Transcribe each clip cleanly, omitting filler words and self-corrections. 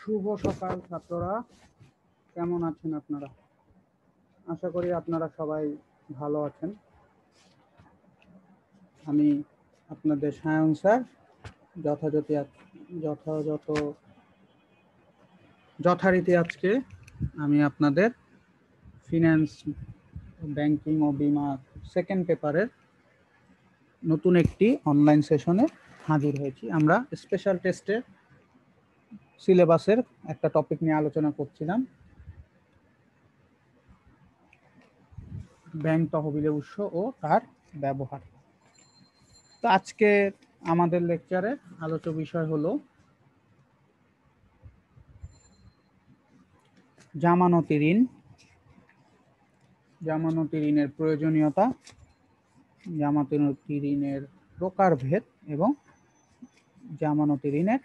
শুভ সকাল ছাত্ররা, কেমন আছেন আপনারা? আশা করি আপনারা সবাই ভালো আছেন। আমি আপনাদের সায়ন স্যার যথারীতি আজকে আমি আপনাদের ফিন্যান্স, ব্যাংকিং ও বিমা সেকেন্ড পেপারের নতুন একটি অনলাইন সেশনে হাজির হয়েছি। আমরা স্পেশাল টেস্টের সিলেবাসের একটা টপিক নিয়ে আলোচনা করছিলাম, ব্যাংক তহবিলের উৎস ও তার ব্যবহার। তো আজকে আমাদের লেকচারের আলোচ্য বিষয় হলো জামানতি ঋণ, জামানতি ঋণের প্রয়োজনীয়তা, জামানতি ঋণের প্রকারভেদ এবং জামানতি ঋণের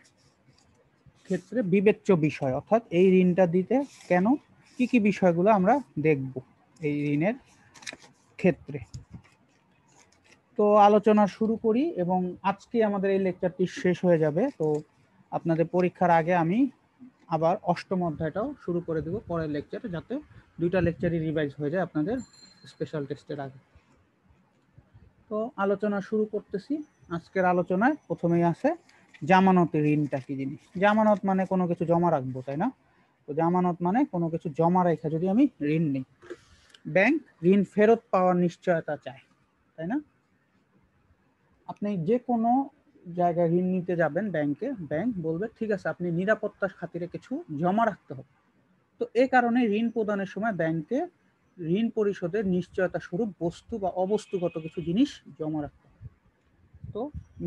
ক্ষেত্রে বিবেচ্য বিষয়, অর্থাৎ এই ঋণটা দিতে কেন কি কি বিষয়গুলো আমরা দেখব এই ঋণের ক্ষেত্রে। তো আলোচনা শুরু করি এবং আজকে আমাদের এই লেকচারটি শেষ হয়ে যাবে। তো আপনাদের পরীক্ষার আগে আমি আবার অষ্টম অধ্যায়টাও শুরু করে দেব পরের লেকচারে, যাতে দুইটা লেকচারই রিভাইজ হয়ে যায় আপনাদের স্পেশাল টেস্টের আগে। তো আলোচনা শুরু করতেছি। আজকের আলোচনায় প্রথমেই আছে জামানতি ঋণটা কি জিনিস। জামানত মানে কোনো কিছু জমা রাখবো, তাই না? তো জামানত মানে কোনো কিছু জমা রেখে যদি আমি ঋণ নিই, ব্যাংক ঋণ ফেরত পাওয়ার নিশ্চয়তা চায়, তাই না? আপনি যে কোনো জায়গায় ঋণ নিতে যাবেন ব্যাংকে, ব্যাংক বলবে ঠিক আছে আপনি নিরাপত্তার খাতিরে কিছু জমা রাখতে হবে। তো এই কারণে ঋণ প্রদানের সময় ব্যাংকে ঋণ পরিশোধের নিশ্চয়তা স্বরূপ বস্তু বা অবস্তুগত কিছু জিনিস জমা রাখতে হবে। তো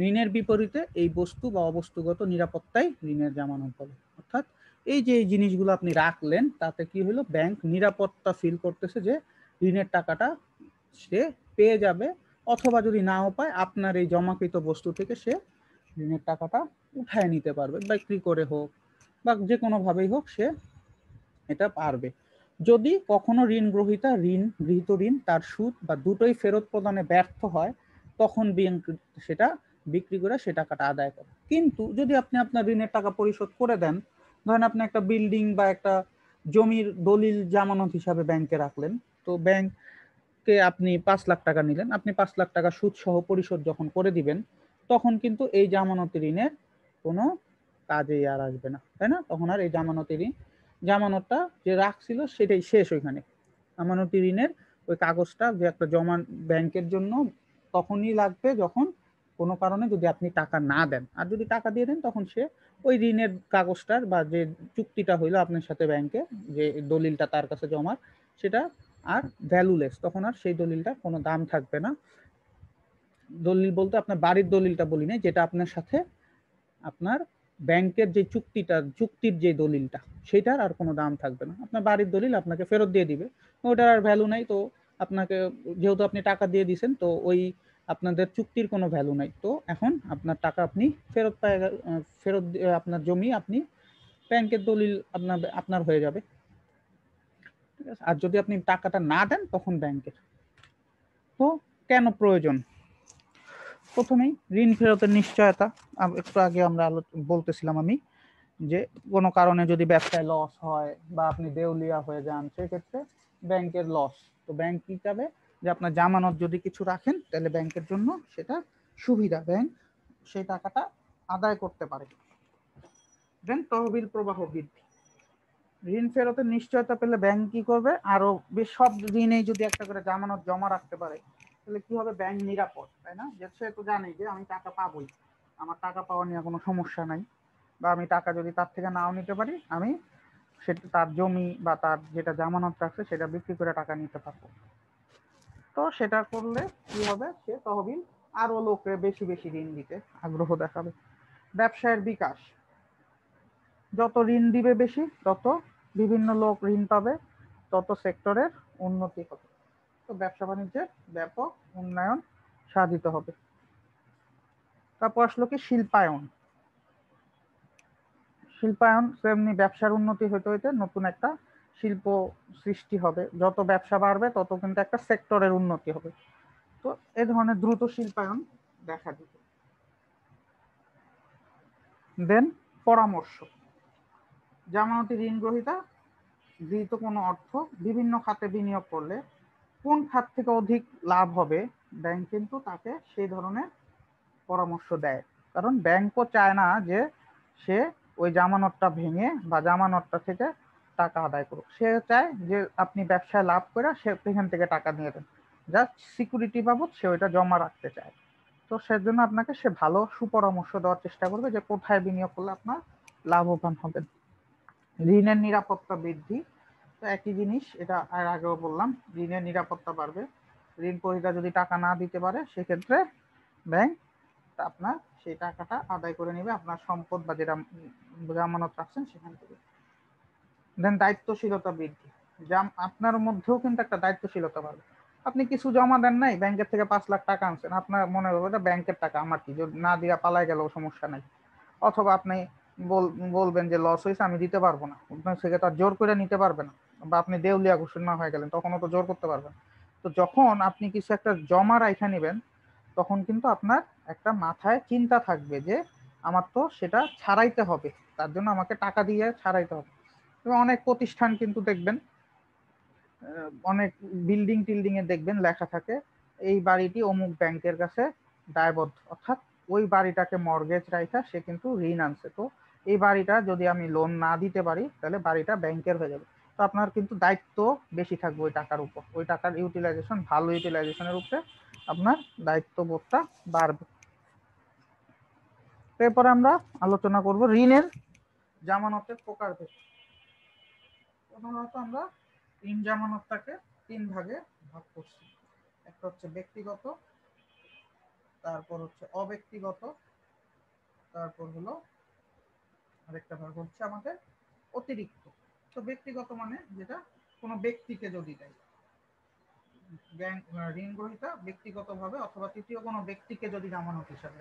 ঋণের বিপরীতে এই বস্তু বা অবস্তুগত নিরাপত্তাই ঋণের জামানত বলে। অর্থাৎ এই যে জিনিসগুলো আপনি রাখলেন, তাতে কি হলো, ব্যাংক নিরাপত্তা ফিল করতেছে যে ঋণের টাকাটা সে পেয়ে যাবে, অথবা যদি নাও পায় আপনার এই জমাকৃত বস্তু থেকে সে ঋণের টাকাটা উঠায় নিতে পারবে, বিক্রি করে হোক বা যে কোনোভাবেই হোক সে এটা পারবে। যদি কখনো ঋণ গ্রহীতা গৃহীত ঋণ তার সুদ বা দুটোই ফেরত প্রদানে ব্যর্থ হয়, তখন ব্যাংক সেটা বিক্রি করে সে টাকাটা আদায় করে। কিন্তু যদি আপনি আপনার ঋণের টাকা পরিশোধ করে দেন, ধরেন আপনি একটা বিল্ডিং বা একটা জমির দলিল জামানত হিসাবে ব্যাংকে রাখলেন, তো ব্যাংকে আপনি 5 লাখ টাকা নিলেন, আপনি 5 লাখ টাকা সুদ সহ পরিশোধ যখন করে দিবেন, তখন কিন্তু এই জামানতি ঋণের কোনো কাজেই আর আসবে না, তাই না? তখন আর এই জামানতি ঋণ, জামানতটা যে রাখছিল সেটাই শেষ। ওইখানে আমানতি ঋণের ওই কাগজটা যে একটা জমা ব্যাংকের জন্য তখনই লাগবে যখন কোনো কারণে যদি আপনি টাকা না দেন, আর যদি টাকা দিয়ে দেন তখন সে ওই ঋণের কাগজটার বা যে চুক্তিটা হইলো আপনার সাথে ব্যাংকে, যে দলিলটা তার কাছে জমার, সেটা আর ভ্যালুলেস, তখন আর সেই দলিলটা কোনো দাম থাকবে না। দলিল বলতে আপনার বাড়ির দলিলটা বলি না, যেটা আপনার সাথে আপনার ব্যাংকের যে চুক্তির যে দলিলটা, সেটার আর কোনো দাম থাকবে না। আপনার বাড়ির দলিল আপনাকে ফেরত দিয়ে দিবে, ওটার আর ভ্যালু নাই। তো আপনাকে যেহেতু আপনি টাকা দিয়ে দিয়েছেন, তো ওই আপনাদের চুক্তির কোনো ভ্যালু নাই। তো এখন আপনার টাকা আপনি ফেরত পায়, ফেরত আপনার জমি আপনি ব্যাংকের দলিল আপনার হয়ে যাবে, ঠিক আছে? আর যদি আপনি টাকাটা না দেন তখন ব্যাংকের। তো কেন প্রয়োজন? প্রথমেই ঋণ ফেরতের নিশ্চয়তা। একটু আগে আমরা বলতেছিলাম আমি যে কোনো কারণে যদি ব্যবসায় লস হয় বা আপনি দেউলিয়া হয়ে যান, সেক্ষেত্রে ব্যাংকের লস। তো ব্যাংক কি চাবে, যে আপনার জামানত যদি কিছু রাখেন তাহলে ব্যাংকের জন্য সেটা সুবিধা, ব্যাংক সেই টাকাটা আদায় করতে পারে। দেন তহবিল প্রবাহ বৃদ্ধি। ঋণ ফেরতের নিশ্চয়তা পেলে ব্যাংক কি করবে, আরো বেশ সব ঋণেই যদি একটা করে জামানত জমা রাখতে পারে, তাহলে কি হবে, ব্যাংক নিরাপদ, তাই না? যে সে তো জানে যে আমি টাকা পাবোই, আমার টাকা পাওয়া নিয়ে কোনো সমস্যা নাই, বা আমি টাকা যদি তার থেকে নাও নিতে পারি, আমি সেটা তার জমি বা তার যেটা জামানত রাখছে সেটা বিক্রি করে টাকা নিতে পারবো। তো সেটা করলে কি হবে, সে তহবিল আরো লোককে বেশি বেশি ঋণ দিতে আগ্রহ দেখাবে। ব্যবসায়ের বিকাশ, যত ঋণ দিবে বেশি, তত বিভিন্ন লোক ঋণ পাবে, তত সেক্টরের উন্নতি হবে। তো ব্যবসা বাণিজ্যের ব্যাপক উন্নয়ন সাধিত হবে। তারপর আসলো কি শিল্পায়ন। শিল্পায়ন তেমনি ব্যবসার উন্নতি হইতে হইতে নতুন একটা শিল্প সৃষ্টি হবে। যত ব্যবসা বাড়বে তত কিন্তু একটা সেক্টরের উন্নতি হবে। তো এই ধরনের দ্রুত শিল্পায়ন দেখা দিবে। দেন পরামর্শ। জামানতি ঋণ গ্রহীতা গৃহীত কোনো অর্থ বিভিন্ন খাতে বিনিয়োগ করলে কোন খাত থেকে অধিক লাভ হবে, ব্যাংক কিন্তু তাকে সেই ধরনের পরামর্শ দেয়। কারণ ব্যাংকও চায় না যে সে ওই জামানতটা ভেঙে বা জামানতটা থেকে টাকা আদায় করুক। সে চায় যে আপনি ব্যবসায় লাভ করে সেখান থেকে টাকা নিয়ে দেন, জাস্ট সিকিউরিটি বাবদ সে ওইটা জমা রাখতে চায়। তো সেজন্য আপনাকে সে ভালো সুপরামর্শ দেওয়ার চেষ্টা করবে যে কোথায় বিনিয়োগ করলে আপনার লাভবান হবেন। ঋণের নিরাপত্তা বৃদ্ধি, তো একই জিনিস, এটা আর আগেও বললাম, ঋণের নিরাপত্তা বাড়বে। ঋণ গ্রহীতা যদি টাকা না দিতে পারে সেক্ষেত্রে ব্যাংক আপনার সেই টাকাটা আদায় করে নেবে আপনার সম্পদ বা যেটা জামানত রাখছেন সেখান থেকে। দেন দায়িত্বশীলতা বৃদ্ধি, আপনার মধ্যেও কিন্তু একটা দায়িত্বশীলতা বাড়বে। আপনি কিছু জমা দেন নাই, ব্যাংকের থেকে 5 লাখ টাকা আনছেন, আপনার মনে হবে এটা ব্যাংকের টাকা, আমার কি, যদি না দিয়া পালায় গেলেও সমস্যা নাই। অথবা আপনি বলবেন যে লস হয়েছে আমি দিতে পারবো না, সেটা তার জোর করে নিতে পারবে না। বা আপনি দেউলিয়া ঘোষণা হয়ে গেলেন, তখনও তো জোর করতে পারবেন। তো যখন আপনি কিছু একটা জমা রাইখা নেবেন তখন কিন্তু আপনার একটা মাথায় চিন্তা থাকবে যে আমার তো সেটা ছাড়াইতে হবে, তার জন্য আমাকে টাকা দিয়ে ছাড়াইতে হবে। এবং অনেক প্রতিষ্ঠান কিন্তু দেখবেন, অনেক বিল্ডিং টিল্ডিং এ দেখবেন লেখা থাকে এই বাড়িটি অমুক ব্যাংকের কাছে দায়বদ্ধ, অর্থাৎ ওই বাড়িটাকে মর্গেজ রাইখা সে কিন্তু ঋণ আনছে। তো এই বাড়িটা যদি আমি লোন না দিতে পারি তাহলে বাড়িটা ব্যাংকের হয়ে যাবে। তো আপনার কিন্তু দায়িত্ব বেশি থাকবে ওই টাকার উপর, ওই টাকার ইউটিলাইজেশন, ভালো ইউটিলাইজেশনের উপরে আপনার দায়িত্ববোধটা বাড়বে। এরপরে আমরা আলোচনা করব ঋণের জামানতের প্রকারভেদ। প্রধানত আমরা ঋণ জামানতটাকে 3 ভাগে ভাগ করছি। একটা হচ্ছে ব্যক্তিগত, তারপর হচ্ছে অব্যক্তিগত, তারপর হলো আরেকটা ভাগ হচ্ছে আমাদের অতিরিক্ত। তো ব্যক্তিগত মানে যেটা কোনো ব্যক্তিকে যদি দেয়, ব্যাংক ঋণ গ্রহীতা ব্যক্তিগতভাবে অথবা তৃতীয় কোনো ব্যক্তিকে যদি জামানত হিসাবে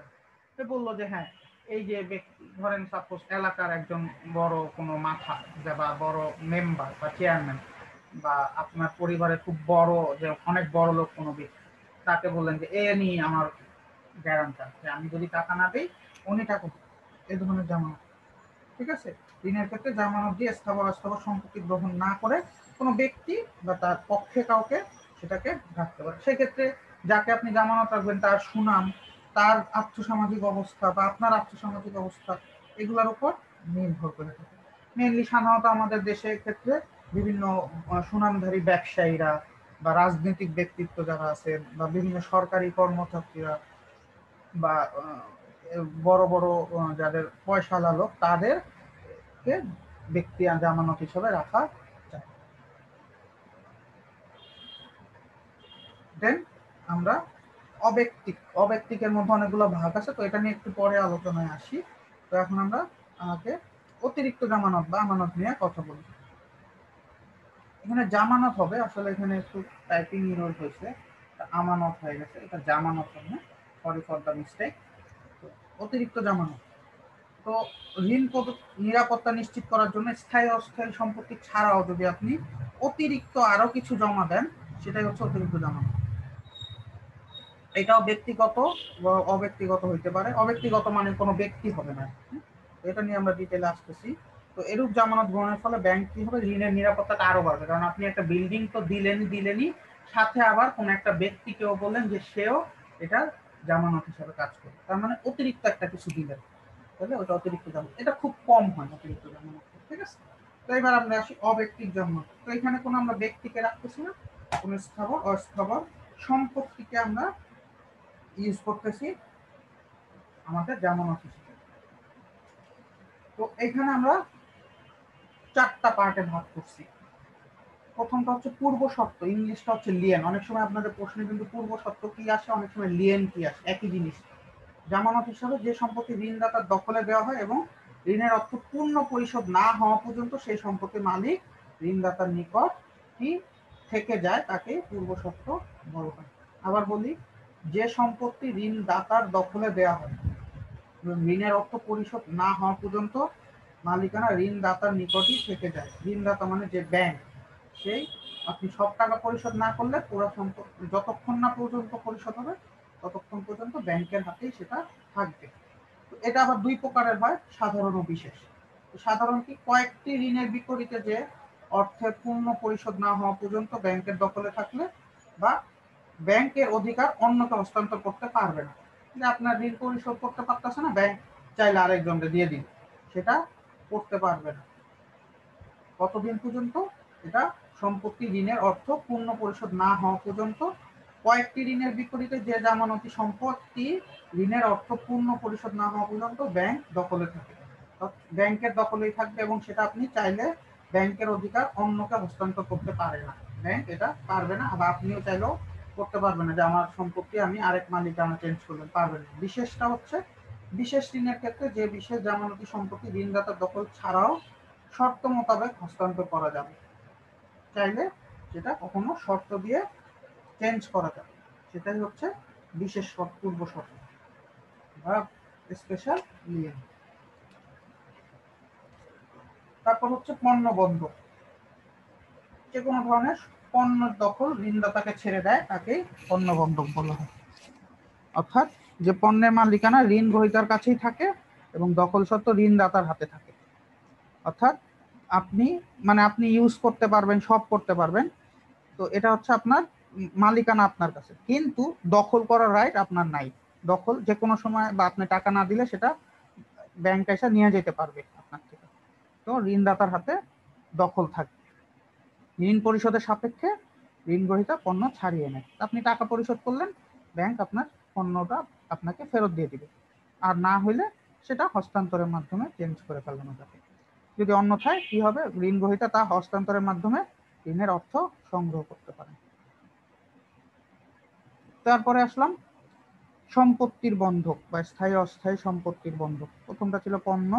সে বললো যে হ্যাঁ এই যে ব্যক্তি, ধরেন সাপোজ এলাকার একজন বড় কোনো মাথা বা বড় মেম্বার বা চেয়ারম্যান, বা আপনার পরিবারের খুব বড় যে অনেক বড় লোক কোনো ব্যক্তি, তাকে বললেন যে এ নিয়ে আমার গ্যারান্টার, যে আমি যদি টাকা না দিই উনি টাকা, এই ধরনের জামানত। ঠিক আছে, ঋণের ক্ষেত্রে জামানত দিয়ে স্থাবর অস্থাবর সম্পত্তি গ্রহণ না করে কোনো ব্যক্তি বা তার পক্ষে কাউকে সেটাকে রাখতে পারে। সেক্ষেত্রে যাকে আপনি জামানত রাখবেন তার সুনাম, তার আর্থসামাজিক অবস্থা বা আপনার আর্থসামাজিক অবস্থা, এগুলোর উপর নির্ভর করে থাকে। মেনলি সাধারণত আমাদের দেশের ক্ষেত্রে বিভিন্ন সুনামধারী ব্যবসায়ীরা বা রাজনৈতিক ব্যক্তিত্ব যারা আছেন বা বিভিন্ন সরকারি কর্মচারীরা বা বড় বড় যাদের পয়সাওয়ালা লোক তাদেরকে ব্যক্তি জামানত হিসেবে রাখা যায়। দেন আমরা অব্যক্তিকের মধ্যে অনেকগুলো ভাগ আছে, তো এটা নিয়ে একটু পরে আলোচনায় আসি। তো এখন আমরা আমাকে অতিরিক্ত জামানত বা আমানত নিয়ে কথা বলি। এখানে জামানত হবে, আসলে এখানে একটু টাইপিং ইরর হয়েছে, আমানত হয়ে গেছে, এটা জামানত হবে, সরি ফর দ্য মিস্টেক। অতিরিক্ত জামানত, তো ঋণ নিরাপত্তা নিশ্চিত করার জন্য স্থায়ী অস্থায়ী সম্পত্তি ছাড়াও যদি আপনি অতিরিক্ত আরো কিছু জমা দেন সেটাই হচ্ছে অতিরিক্ত জামানত। এটাও ব্যক্তিগত বা অব্যক্তিগত হইতে পারে, অব্যক্তিগত মানে কোনো ব্যক্তি হবে না। এটা নিয়ে আমরা ডিটেলে আসতেছি। তো এরূপ জামানত গ্রহণের ফলে ব্যাংক কি হবে, ঋণের নিরাপত্তাটা আরো বাড়বে, কারণ আপনি একটা বিল্ডিং তো দিলেনই, সাথে আবার কোন একটা ব্যক্তিকেও বললেন যে সেও এটা জামানত হিসাবে কাজ করবে, তার মানে অতিরিক্ত একটা কিছু দিলেন, তাহলে ওটা অতিরিক্ত জামানত। এটা খুব কম হয় অতিরিক্ত জামানত, ঠিক আছে। তো এবার আমরা আসি অব্যক্তিক জামানত। তো এখানে কোনো আমরা ব্যক্তিকে রাখতেছি না, কোন স্থাবর অস্থাবর সম্পত্তিকে আমরা ইউজ করতেছি আমাদের জামানত হিসেবে। তো এখানে আমরা 4টা পার্টে ভাগ করছি। প্রথমটা হচ্ছে পূর্ব শর্ত, ইংলিশটা হচ্ছে লিয়েন। অনেক সময় আপনাদের প্রশ্নে কিন্তু পূর্ব শর্ত কি আসে, অনেক সময় লিয়েন কি আসে, একই জিনিস। জামানত হিসাবে যে সম্পত্তি ঋণদাতার দখলে দেওয়া হয় এবং ঋণের অর্থ পূর্ণ পরিশোধ না হওয়া পর্যন্ত সেই সম্পত্তির মালিক ঋণদাতার নিকট কি থেকে যায় তাকে পূর্ব শর্ত বলা হয়। আবার বলি, যে সম্পত্তি ঋণদাতার দখলে দেওয়া হয় ঋণের অর্থ পরিশোধ না হওয়া পর্যন্ত মালিকানা ঋণদাতার নিকটই থেকে যায়। ঋণদাতা মানে যে ব্যাংক, সেই আপনি সব টাকা পরিশোধ না করলে পুরো সম্পত্তি যতক্ষণ না পর্যন্ত পরিশোধ হবে ততক্ষণ পর্যন্ত ব্যাংকের হাতেই সেটা থাকবে। এটা আবার 2 প্রকারের হয়, সাধারণ ও বিশেষ। সাধারণত কয়েকটি ঋণের বিপরীতে যে অর্থের পূর্ণ পরিশোধ না হওয়া পর্যন্ত ব্যাংকের দখলে থাকলে বা ব্যাংকের অধিকার অন্যকে হস্তান্তর করতে পারবে না। যে আপনার ঋণ পরিশোধ করতে পারতেছে না, ব্যাংক চাইলে আরেকজনকে দিয়ে দিবে, সেটা করতে পারবে না। কতদিন পর্যন্ত? এটা সম্পত্তি ঋণের অর্থ পূর্ণ পরিশোধ না হওয়া পর্যন্ত। কয়েকটি ঋণের বিপরীতে যে জামানতি সম্পত্তি ঋণের অর্থ পূর্ণ পরিশোধ না হওয়া পর্যন্ত ব্যাংক দখলে থাকে, ব্যাংকের দখলেই থাকবে এবং সেটা আপনি চাইলে ব্যাংকের অধিকার অন্যকে হস্তান্তর করতে পারে না, ব্যাংক এটা পারবে না। আবার আপনিও চাইলেও করতে পারবেন না যে আমার সম্পত্তি আমি আরেক মালিকানা চেঞ্জ করবেন, পারবেন না। বিশেষটা হচ্ছে বিশেষ ঋণের ক্ষেত্রে যে বিশেষ জামানতি সম্পত্তি ঋণদাতার দখল ছাড়াও শর্ত মোতাবেক হস্তান্তর করা যাবে, চাইলে সেটা কখনো শর্ত দিয়ে চেঞ্জ করা যাবে, সেটাই হচ্ছে বিশেষ পূর্ব শর্ত বা স্পেশাল লিয়েন। তারপর হচ্ছে পণ্য বন্ধক। যে কোনো ধরনের পণ্যের দখল ঋণদাতাকে ছেড়ে দেয় তাকেই পণ্য বন্ধক বলা হয়। অর্থাৎ যে পণ্যের মালিকানা ঋণ গ্রহীতার কাছেই থাকে এবং দখল সত্ত্ব ঋণদাতার হাতে থাকে। অর্থাৎ আপনি ইউজ করতে পারবেন, সব করতে পারবেন, তো এটা হচ্ছে আপনার মালিকানা আপনার কাছে, কিন্তু দখল করার রাইট আপনার নাই। দখল যে কোনো সময় বা আপনি টাকা না দিলে সেটা ব্যাংক এসে নিয়ে যেতে পারবে আপনার থেকে। তো ঋণদাতার হাতে দখল থাকবে। ঋণ পরিশোধের সাপেক্ষে ঋণ গ্রহীতা পণ্য ছাড়িয়ে নেয়। আপনি টাকা পরিশোধ করলেন, ব্যাংক আপনার পণ্যটা আপনাকে ফেরত দিয়ে দিবে, আর না হইলে সেটা হস্তান্তরের মাধ্যমে চেঞ্জ করে ফেলানো যাবে। যদি অন্যথায় কি হবে, ঋণ গ্রহীতা তা হস্তান্তরের মাধ্যমে ঋণের অর্থ সংগ্রহ করতে পারে। তারপরে আসলাম সম্পত্তির বন্ধক বা স্থায়ী অস্থায়ী সম্পত্তির বন্ধক। প্রথমটা ছিল পণ্য।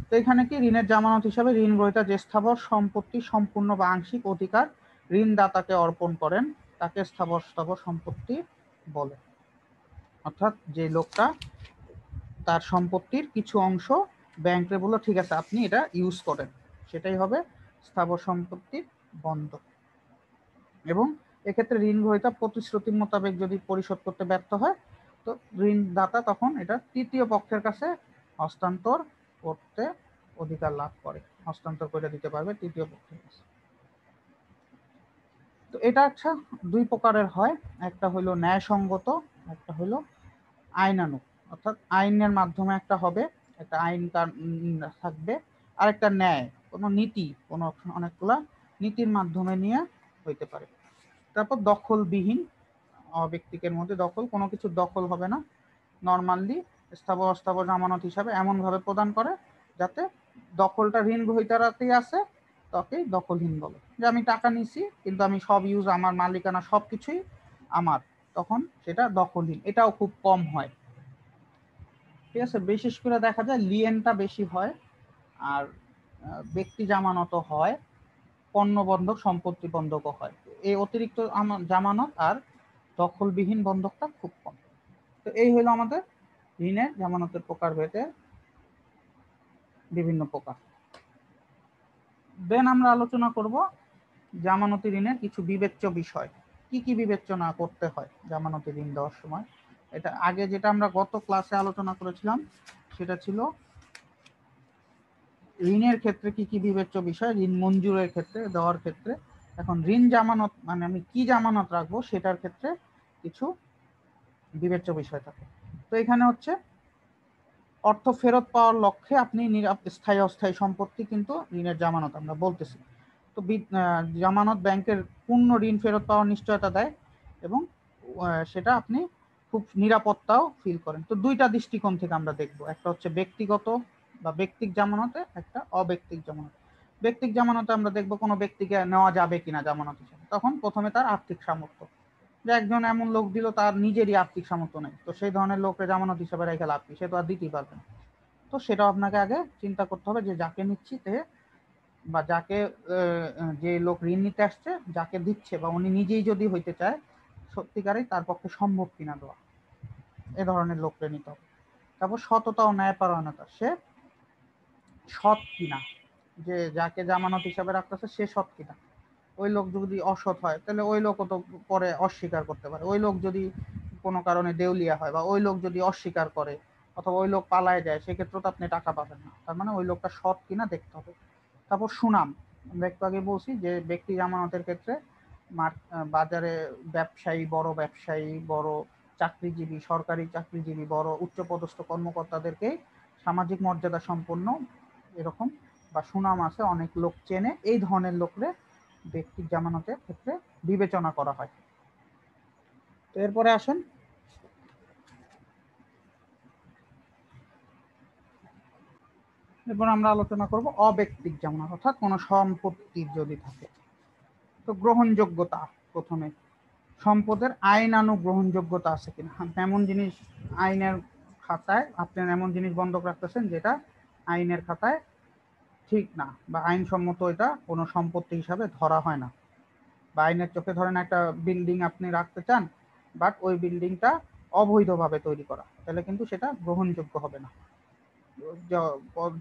তো এখানে কি ঋণের জামানত হিসাবে ঋণ গ্রহীতা যে স্থাবর সম্পত্তি সম্পূর্ণ বা আংশিক অধিকার ঋণদাতাকে অর্পণ করেন তাকে স্থাবর সম্পত্তি বলে। অর্থাৎ যে লোকটা তার সম্পত্তির কিছু অংশ ব্যাংকে বললো ঠিক আছে আপনি এটা ইউজ করেন, সেটাই হবে স্থাবর সম্পত্তির বন্ধক। এবং এক্ষেত্রে ঋণ গ্রহীতা প্রতিশ্রুতি মোতাবেক যদি পরিশোধ করতে ব্যর্থ হয়, তো ঋণদাতা তখন এটা তৃতীয় পক্ষের কাছে হস্তান্তর করতে অধিকার লাভ করে, হস্তান্তর করে দিতে পারবে তৃতীয় পক্ষের কাছে। তো এটা আচ্ছা দুই প্রকারের হয়, একটা হলো ন্যায়সঙ্গত, একটা হলো আইনানুগ। অর্থাৎ আইনের মাধ্যমে একটা হবে, একটা আইন থাকবে, আর একটা ন্যায় কোনো নীতি, কোনো অনেকগুলা নীতির মাধ্যমে নিয়ে হইতে পারে। তারপর দখলবিহীন ব্যক্তিকের মধ্যে দখল, কোনো কিছু দখল হবে না, নর্মালি স্থাবর অস্থাবর জামানত হিসাবে এমনভাবে প্রদান করে যাতে দখলটা ঋণ গ্রহীতারাতেই আছে, তাকেই দখলহীন বলে। যে আমি টাকা নিছি কিন্তু আমি সব ইউজ, আমার মালিকানা সব কিছুই আমার, তখন সেটা দখলহীন। এটাও খুব কম হয়, ঠিক আছে। বিশেষ করে দেখা যায় লিয়েনটা বেশি হয়, আর ব্যক্তি জামানতও হয়, পণ্য বন্ধক সম্পত্তি বন্ধকও হয়। এই অতিরিক্ত জামানত আর দখলবিহীন বন্ধকটা খুব কম। তো এই হলো আমাদের ঋণের জামানতের প্রকারভেদে বিভিন্ন প্রকার। দেন আমরা আলোচনা করব জামানতি ঋণের কিছু বিবেচ্য বিষয়, কি কি বিবেচনা করতে হয় জামানতি ঋণ দেওয়ার সময়। এটা আগে যেটা আমরা গত ক্লাসে আলোচনা করেছিলাম সেটা ছিল ঋণের ক্ষেত্রে কি কি বিবেচ্য বিষয়, ঋণ মঞ্জুরের ক্ষেত্রে, দেওয়ার ক্ষেত্রে। এখন ঋণ জামানত মানে আমি কি জামানত রাখবো সেটার ক্ষেত্রে কিছু বিবেচ্য বিষয় থাকে। তো এখানে হচ্ছে অর্থ ফেরত পাওয়ার লক্ষ্যে আপনি স্থায়ী অস্থায়ী সম্পত্তি কিন্তু ঋণের জামানত আমরা বলতেছি। তো জামানত ব্যাংকের পূর্ণ ঋণ ফেরত পাওয়ার নিশ্চয়তা দেয় এবং সেটা আপনি খুব নিরাপত্তাও ফিল করেন। তো দুইটা দৃষ্টিকোণ থেকে আমরা দেখব, একটা হচ্ছে ব্যক্তিগত বা ব্যক্তিক জামানতে, একটা অব্যক্তিক জামানত। ব্যক্তিক জামানতে আমরা দেখব কোনো ব্যক্তিকে নেওয়া যাবে কিনা জামানত হিসেবে। তখন প্রথমে তার আর্থিক সামর্থ্য, যে একজন এমন লোক দিল তার নিজেরই আর্থিক সামর্থ্য নেই, তো সেই ধরনের লোকের জামানত হিসেবে রেখে লাভ কি, সে তো আর দিতেই পারবে না। তো সেটাও আপনাকে আগে চিন্তা করতে হবে যে যাকে নিচ্ছি তে বা যাকে যে লোক ঋণ নিতে আসছে যাকে দিচ্ছে বা উনি নিজেই যদি হইতে চায় সত্যিকারই তার পক্ষে সম্ভব কিনা দেওয়া, এ ধরনের লোককে নিতে হবে। তারপর সততা ও ন্যায়পরায়ণতা, সে সৎ কিনা, যে যাকে জামানত হিসাবে রাখতেছে সে সৎ কিনা। ওই লোক যদি অসৎ হয় তাহলে ওই লোকও তো পরে অস্বীকার করতে পারে। ওই লোক যদি কোনো কারণে দেউলিয়া হয় বা ওই লোক যদি অস্বীকার করে অথবা ওই লোক পালায় যায়, সেক্ষেত্রে তো আপনি টাকা পাবেন না। তার মানে ওই লোকটা সৎ কিনা দেখতে হবে। তারপর সুনাম, আমরা একটু আগে বলছি যে ব্যক্তি জামানতের ক্ষেত্রে বাজারে ব্যবসায়ী, বড় ব্যবসায়ী, বড় চাকরিজীবী, সরকারি চাকরিজীবী, বড় উচ্চপদস্থ কর্মকর্তাদেরকে সামাজিক মর্যাদা সম্পন্ন এরকম বা সুনাম আছে, অনেক লোক চেনে, এই ধরনের লোকরে ব্যক্তির জামানতের ক্ষেত্রে বিবেচনা করা হয়। তো এরপরে আসেন এরপর আমরা আলোচনা করব অব্যক্তিক জামানত, অর্থাৎ কোনো সম্পত্তির যদি থাকে। তো গ্রহণযোগ্যতা, প্রথমে সম্পদের আইনানুগ্রহণযোগ্যতা আছে কিনা। এমন জিনিস আইনের খাতায় আপনি এমন জিনিস বন্ধক রাখতেছেন যেটা আইনের খাতায় ঠিক না বা আইনসম্মত এটা কোনো সম্পত্তি হিসাবে ধরা হয় না, বা আইনের চোখে ধরেন একটা বিল্ডিং আপনি রাখতে চান, বাট ওই বিল্ডিংটা অবৈধভাবে তৈরি করা, তাহলে কিন্তু সেটা গ্রহণযোগ্য হবে না।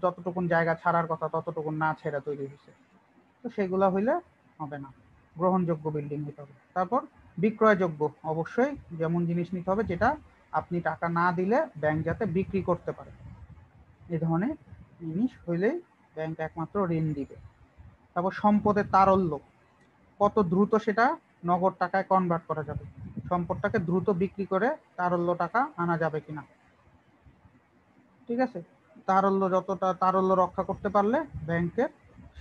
যতটুকুন জায়গা ছাড়ার কথা ততটুকুন না ছেড়ে তৈরি হয়েছে, তো সেগুলো হইলে হবে না, গ্রহণযোগ্য বিল্ডিং হতে হবে। তারপর বিক্রয়যোগ্য, অবশ্যই যেমন জিনিস নিতে হবে যেটা আপনি টাকা না দিলে ব্যাংক যাতে বিক্রি করতে পারে, এই ধরনের জিনিস হইলেই ব্যাংক একমাত্র ঋণ দিবে। তারপর সম্পদের তারল্য, কত দ্রুত সেটা নগদ টাকায় কনভার্ট করা যাবে, সম্পদটাকে দ্রুত বিক্রি করে তারল্য টাকা আনা যাবে কিনা। ঠিক আছে, তারল্য যতটা তারল্য রক্ষা করতে পারলে ব্যাংকের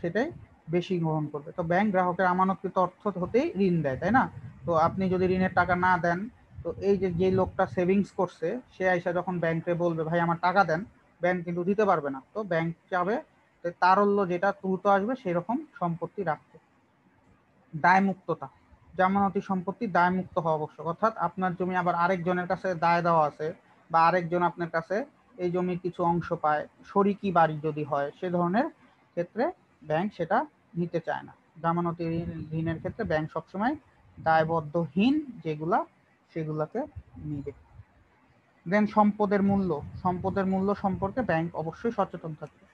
সেটাই বেশি গ্রহণ করবে। তো ব্যাংক গ্রাহকের আমানতকৃত অর্থ হতেই ঋণ দেয়, তাই না? তো আপনি যদি ঋণের টাকা না দেন, তো এই যে লোকটা সেভিংস করছে সে আইসা যখন ব্যাংকে বলবে ভাই আমার টাকা দেন, ব্যাংক কিন্তু দিতে পারবে না। তো ব্যাংক চাবে তারল্য যেটা দ্রুত আসবে সেরকম সম্পত্তি রাখতে। দায়মুক্ততা, জামানতি সম্পত্তি দায়মুক্ত হওয়া আবশ্যক, অর্থাৎ আপনার জমি আবার আরেকজনের কাছে দায় দেওয়া আছে, বা আরেকজন আপনার কাছে এই জমির কিছু অংশ পায়, শরিকি বাড়ি যদি হয়, সে ধরনের ক্ষেত্রে ব্যাংক সেটা নিতে চায় না। জামানতি ঋণের ক্ষেত্রে ব্যাংক সবসময় দায়বদ্ধহীন যেগুলা সেগুলাকে নিবে। দেন সম্পদের মূল্য, সম্পদের মূল্য সম্পর্কে ব্যাংক অবশ্যই সচেতন থাকবে।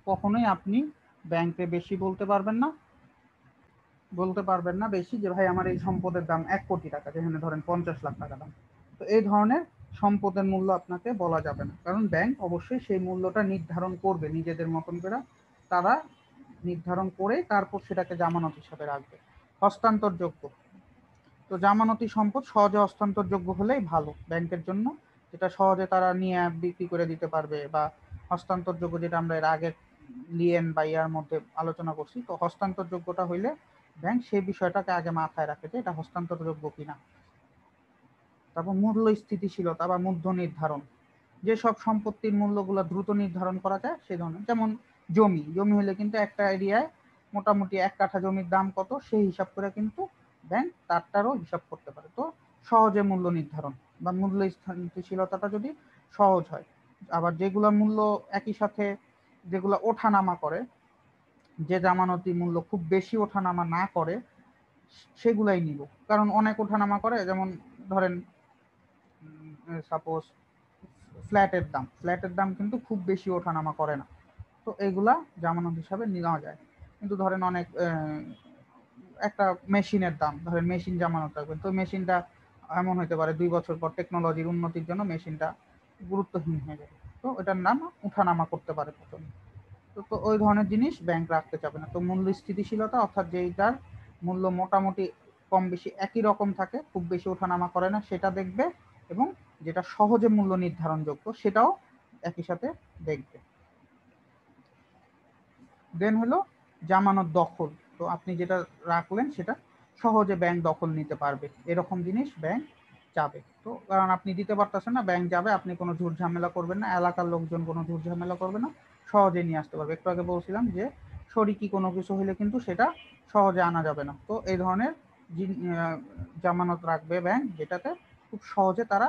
কখনোই আপনি ব্যাংকে বেশি বলতে পারবেন না বেশি যে ভাই আমার এই সম্পদের দাম 1 কোটি টাকা, যেখানে ধরেন 50 লাখ টাকা দাম। তো এই ধরনের সম্পদের মূল্য আপনাকে বলা যাবে না, কারণ ব্যাংক অবশ্যই সেই মূল্যটা নির্ধারণ করবে নিজেদের মতন করে, তারা নির্ধারণ করে তারপর সেটাকে জামানত হিসাবে রাখবে। হস্তান্তরযোগ্য, তো জামানতি সম্পদ সহজে হস্তান্তরযোগ্য হলেই ভালো ব্যাংকের জন্য, যেটা সহজে তারা নিয়ে বিক্রি করে দিতে পারবে, বা হস্তান্তরযোগ্য যেটা আমরা এর আগে লিয়েন বা ইয়ার মধ্যে আলোচনা করছি। তো হস্তান্তরযোগ্যটা হইলে ব্যাংক সেই বিষয়টাকে আগে মাথায় রাখে যে এটা হস্তান্তরযোগ্য কিনা। তারপর মূল্য স্থিতিশীলতা বা মূল্য নির্ধারণ, যেসব সম্পত্তির মূল্যগুলো দ্রুত নির্ধারণ করা যায় সেই ধরনের, যেমন জমি হলে কিন্তু একটা এরিয়ায় মোটামুটি 1 কাঠা জমির দাম কত সেই হিসাব করে কিন্তু ব্যাংক তারটারও হিসাব করতে পারে। তো সহজে মূল্য নির্ধারণ বা মূল্য স্থিতিশীলতাটা যদি সহজ হয়। আবার যেগুলা মূল্য একই সাথে যেগুলা ওঠানামা করে, যে জামানতি মূল্য খুব বেশি ওঠানামা না করে সেগুলাই নিব, কারণ অনেক ওঠানামা করে, যেমন ধরেন সাপোজ ফ্ল্যাটের দাম কিন্তু খুব বেশি ওঠানামা করে না, তো এগুলা জামানত হিসাবে নেওয়া যায়। কিন্তু ধরেন অনেক একটা মেশিনের দাম, ধরেন মেশিন জামানত রাখবেন, তো মেশিনটা এমন হতে পারে 2 বছর পর টেকনোলজির উন্নতির জন্য মেশিনটা গুরুত্বহীন হয়ে যাবে, তো এটার নাম উঠানামা করতে পারে প্রথমে। তো ওই ধরনের জিনিস ব্যাংক রাখতে চাবে না। তো মূল্য স্থিতিশীলতা, অর্থাৎ যেইটার মূল্য মোটামুটি কম বেশি একই রকম থাকে, খুব বেশি ওঠানামা করে না, সেটা দেখবে, এবং যেটা সহজে মূল্য নির্ধারণযোগ্য সেটাও একই সাথে দেখবে। দেন হলো জামানত দখল, তো আপনি যেটা রাখলেন সেটা সহজে ব্যাংক দখল নিতে পারবে, এরকম জিনিস ব্যাংক যাবে। তো কারণ আপনি দিতে পারতেছেন না, ব্যাংক যাবে, আপনি কোনো ঝুট ঝামেলা করবেন না, এলাকার লোকজন কোনো ঝুট ঝামেলা করবে না, সহজে নিয়ে আসতে পারবে। একটু আগে বলছিলাম যে শরিকি কোনো কিছু হলে কিন্তু সেটা সহজে আনা যাবে না। তো এই ধরনের জামানত রাখবে ব্যাংক, যেটাতে খুব সহজে তারা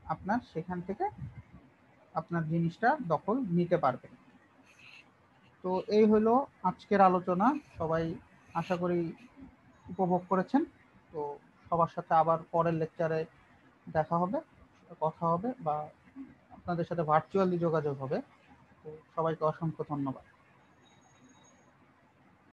আপনার সেখান থেকে আপনার জিনিসটা দখল নিতে পারবে। তো এই হলো আজকের আলোচনা, সবাই আশা করি উপভোগ করেছেন। তো সবার সাথে আবার পরের লেকচারে দেখা হবে, কথা হবে, বা আপনাদের সাথে ভার্চুয়ালি যোগাযোগ হবে। তো সবাইকে অসংখ্য ধন্যবাদ।